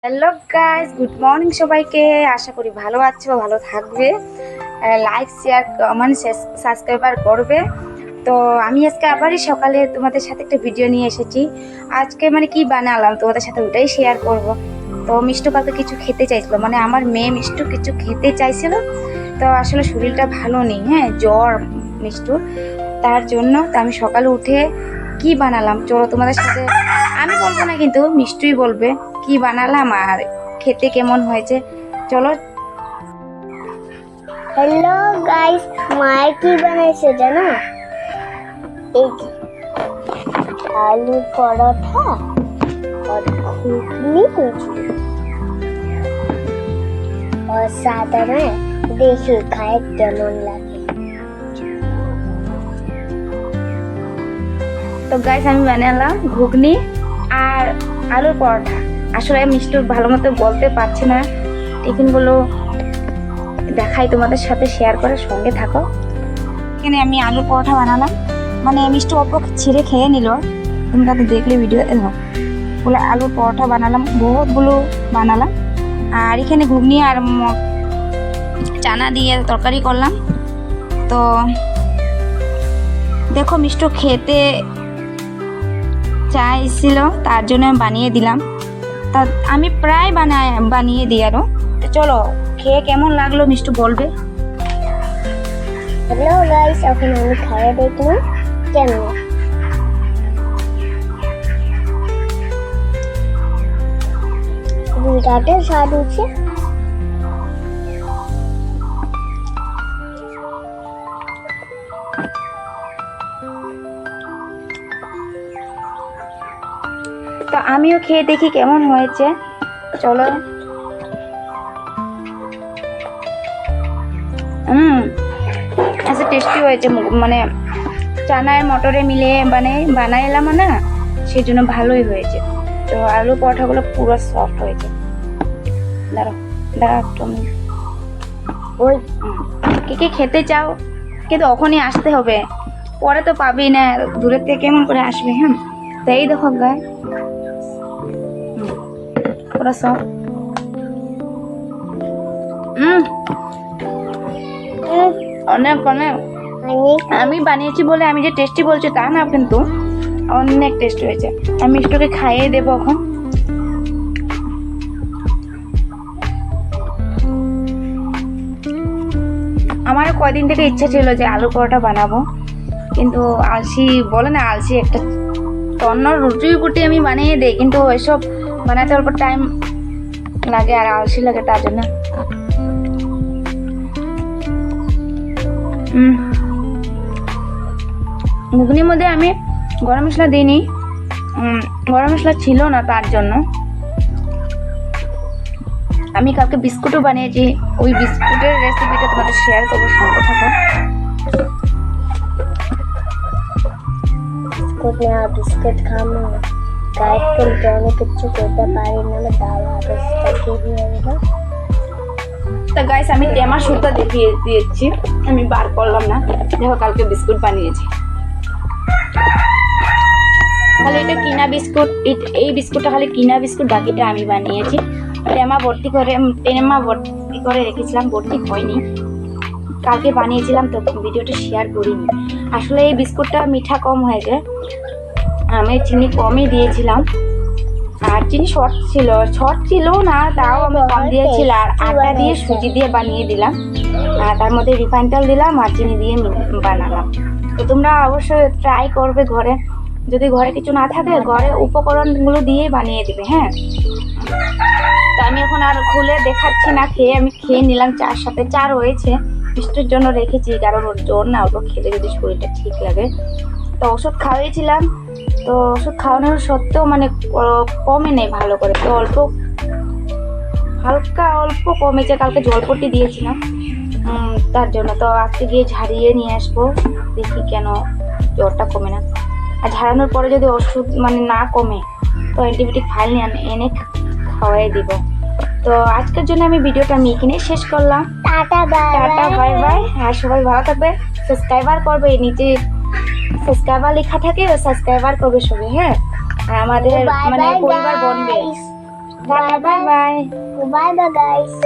Hello guys, good morning সবাইকে। আশা করি ভালো আছো, ভালো থাকবে। লাইক, শেয়ার, কমেন্ট, সাবস্ক্রাইবার করবে। তো আমি আজকে আবারই সকালে তোমাদের সাথে একটা ভিডিও নিয়ে এসেছি। আজকে কি বানালাম তোমাদের সাথে ওটাই শেয়ার করব। তো মিষ্টু কালকে কিছু খেতে চাইছিল, আমার মেয়ে মিষ্টু কিছু খেতে চাইছিল। তো আসলে শরীরটা ভালো নেই, হ্যাঁ, জ্বর মিষ্টু, তার জন্য তো আমি সকালে উঠে কি বানালাম চলো তোমাদের সাথে, আমি বলবো না কিন্তু মিষ্টুই বলবে কি বানালাম আর খেতে কেমন হয়েছে। চলো। হ্যালো গাইস, মায়ের কি বানাইছে জানো? এই আলু পরোটা আর ঘুগনি और साधारण देखिए खाए কেমন লাগে। তো গাইস আমি বানালাম ঘুগনি আর আলুর পরোটা। আসলে মিষ্টু ভালো মতো বলতে পারছি না, টিফিনগুলো দেখাই তোমাদের সাথে, শেয়ার করে সঙ্গে থাকো। এখানে আমি আলুর পরোটা বানালাম, মিষ্টু অল্প ছিঁড়ে খেয়ে নিল, তোমরা তো দেখলে ভিডিও বলে আলুর পরোটা বানালাম, বহুতগুলো বানালাম। আর এখানে ঘুগনি আর চানা দিয়ে তরকারি করলাম। তো দেখো মিষ্টু খেতে চাইছিল, তার জন্য আমি বানিয়ে দিলাম। তা আমি প্রায় বানিয়ে দিই আরও। তো চলো খেয়ে কেমন লাগলো মিষ্টু বলবে। হ্যালো গাইস, এখন আমি খাইয়ে দেখলাম কেমন। বিরাটের স্বাদ হচ্ছে। তো আমিও খেয়ে দেখি কেমন হয়েছে, চলো। আচ্ছা, টেস্টি হয়েছে, চানায় মটরে মিলিয়ে বানাইলাম না, সেই জন্য ভালোই হয়েছে। তো আলু পরোটাগুলো পুরো সফট হয়েছে। দাঁড়াও তুমি ওই কে খেতে চাও কিন্তু ওখানে আসতে হবে, পরে তো পাবি না, দূরের থেকে কেমন করে আসবে। হ্যাঁ, তো এই দেখো গায়ে পুরো সফট। অনেক অনেক আমি বানিয়েছি বলে আমি যে টেস্টি বলছি তা না, কিন্তু অনেক টেস্ট হয়েছে। আমি মিষ্টুকে খাইয়ে দেবো এখন। আমারও কয়দিন থেকে ইচ্ছা ছিল যে আলু পরোটা বানাবো, কিন্তু আলসি বলে না, আলসি একটা। অন্য রুটি পুটি আমি বানিয়ে দিই, কিন্তু ওইসব বানাতে অল্প টাইম লাগে আর আলসি লাগে, তার জন্য। ঘুগনির মধ্যে আমি গরম মশলা দিইনি, গরম মশলা ছিল না, তার জন্য। আমি কালকে বিস্কুটও বানিয়েছি, ওই বিস্কুটের রেসিপিটা তোমাদের শেয়ার করবো, সঙ্গে থাকো। বিস্কুট খাবো, ডায়েট করতে অনেক কিছু করতে পারি না, দাওয়া তা গাইস আমি টেমার সুতা দেখিয়ে দিয়েছি, আমি বার করলাম না। দেখো কালকে বিস্কুট বানিয়েছি, খালি এটা কিনা বিস্কুট, এই বিস্কুটটা খালি কিনা বিস্কুট, বাকিটা আমি বানিয়েছি। টেমা ভর্তি করে রেখেছিলাম, ভর্তি হয়নি, কালকে বানিয়েছিলাম, তো ভিডিওটা শেয়ার করিনি। আসলে এই বিস্কুটটা মিঠা কম হয়েছে, আমি চিনি কমই দিয়েছিলাম, আর চিনি শর্ট ছিল না, তাও আমি কম দিয়েছিলাম। আর আটা দিয়ে সুজি দিয়ে বানিয়ে দিলাম, আর তার মধ্যে রিফাইন তেল দিলাম আর চিনি দিয়ে বানালাম। তো তোমরা অবশ্যই ট্রাই করবে ঘরে, যদি ঘরে কিছু না থাকে ঘরে উপকরণগুলো দিয়েই বানিয়ে দিবে। হ্যাঁ, তো আমি এখন আর খুলে দেখাচ্ছি না, আমি খেয়ে নিলাম। চার সাথে চার হয়েছে, মিষ্টির জন্য রেখেছি, কারণ ওর জোর না, ওটা খেলে যদি শরীরটা ঠিক লাগে। তো ওষুধ খাওয়াইছিলাম, তো ওষুধ খাওয়ানোর সত্ত্বেও কমে নেই ভালো করে, তো হালকা অল্প কমেছে। কালকে জলপট্টি দিয়েছিলাম, তার জন্য। তো আজকে গিয়ে ঝাড়িয়ে নিয়ে আসবো, দেখি কেন জ্বরটা কমে না। আর ঝাড়ানোর পরে যদি ওষুধ না কমে, তো অ্যান্টিবায়োটিক ফাইল এনে খাওয়াই দিব। তো আজকের জন্য আমি ভিডিওটা এখানে শেষ করলাম। টাটা বাই বাই, আর সবাই ভালো থাকবে। সাবস্ক্রাইবার করবে, নিচে সাবস্ক্রাইবার লেখা থাকে, সাবস্ক্রাইবার করবে সবাই। হ্যাঁ, আর আমাদের পরিবার বনবে। Bye bye. Bye bye guys.